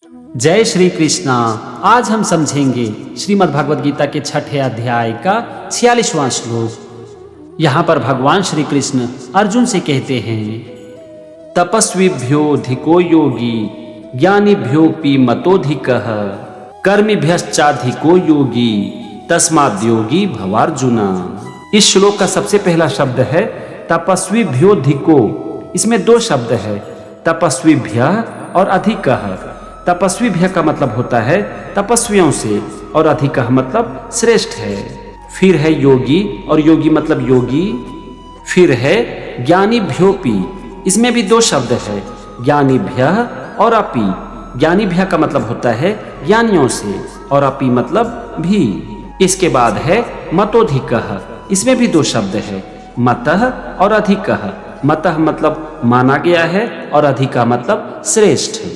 जय श्री कृष्णा। आज हम समझेंगे श्रीमद् भगवद गीता के 6ठे अध्याय का 46वां श्लोक। यहाँ पर भगवान श्री कृष्ण अर्जुन से कहते हैं, तपस्विभ्योऽधिको योगी ज्ञानिभ्योऽपि मतोऽधिकः कर्मिभ्यश्चाधिको योगी तस्माद्योगी भवार्जुन। इस श्लोक का सबसे पहला शब्द है तपस्विभ्योऽधिको। इसमें दो शब्द है, तपस्विभ्यः और अधिकः। तपस्विभ्य का मतलब होता है तपस्वियों से और अधिकः मतलब श्रेष्ठ है। फिर है योगी और योगी मतलब योगी। फिर है ज्ञानिभ्योऽपि। इसमें भी दो शब्द है, ज्ञानिभ्यः और अपि। ज्ञानिभ्य का मतलब होता है ज्ञानियों से और अपि मतलब भी। इसके बाद है मतोऽधिकः। इसमें भी दो शब्द है, मतः और अधिकः। मतः मतलब माना गया है और अधिकः मतलब श्रेष्ठ है।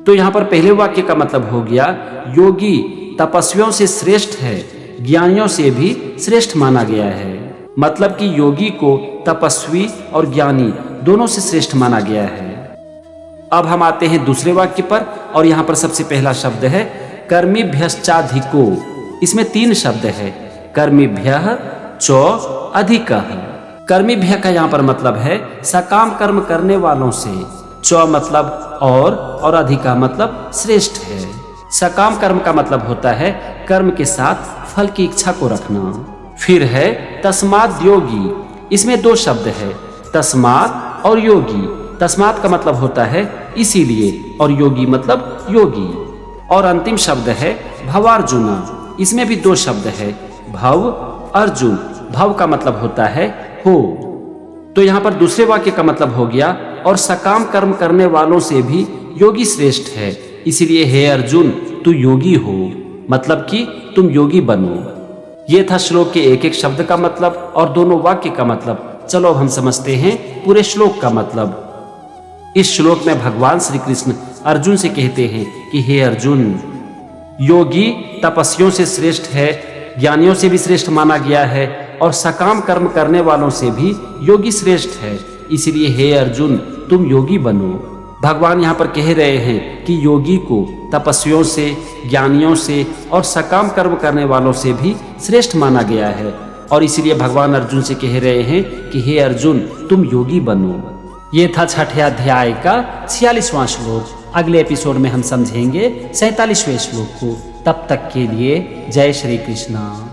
तो यहाँ पर पहले वाक्य का मतलब हो गया, योगी तपस्वियों से श्रेष्ठ है, ज्ञानियों से भी श्रेष्ठ माना गया है। मतलब कि योगी को तपस्वी और ज्ञानी दोनों से श्रेष्ठ माना गया है। अब हम आते हैं दूसरे वाक्य पर और यहाँ पर सबसे पहला शब्द है कर्मिभ्यश्चाधिको। इसमें तीन शब्द है, कर्मिभ्यः चौ अधिकः। कर्मिभ्य का यहाँ पर मतलब है सकाम कर्म करने वालों से। चौ मतलब और अधिका मतलब श्रेष्ठ है। सकाम कर्म का मतलब होता है कर्म के साथ फल की इच्छा को रखना। फिर है तस्माद् योगी। इसमें दो शब्द है, तस्मात् और योगी। तस्मात् का मतलब होता है इसीलिए और योगी मतलब योगी। और अंतिम शब्द है भवार्जुन। इसमें भी दो शब्द है, भव अर्जुन। भव का मतलब होता है हो। तो यहाँ पर दूसरे वाक्य का मतलब हो गया, और सकाम कर्म करने वालों से भी योगी श्रेष्ठ है, इसीलिए हे अर्जुन तू योगी हो, मतलब कि तुम योगी बनो। ये था श्लोक के एक एक शब्द का मतलब और दोनों वाक्य का मतलब। चलो अब हम समझते हैं पूरे श्लोक का मतलब। इस श्लोक में भगवान श्री कृष्ण अर्जुन से कहते हैं कि हे अर्जुन, योगी तपस्वियों से श्रेष्ठ है, ज्ञानियों से भी श्रेष्ठ माना गया है और सकाम कर्म करने वालों से भी योगी श्रेष्ठ है, इसलिए हे अर्जुन तुम योगी बनो। भगवान यहाँ पर कह रहे हैं कि योगी को तपस्वियों से, ज्ञानियों से और सकाम कर्म करने वालों से भी श्रेष्ठ माना गया है और इसीलिए भगवान अर्जुन से कह रहे हैं कि हे अर्जुन तुम योगी बनो। ये था 6ठे अध्याय का 46वां श्लोक। अगले एपिसोड में हम समझेंगे 47वें श्लोक को। तब तक के लिए जय श्री कृष्णा।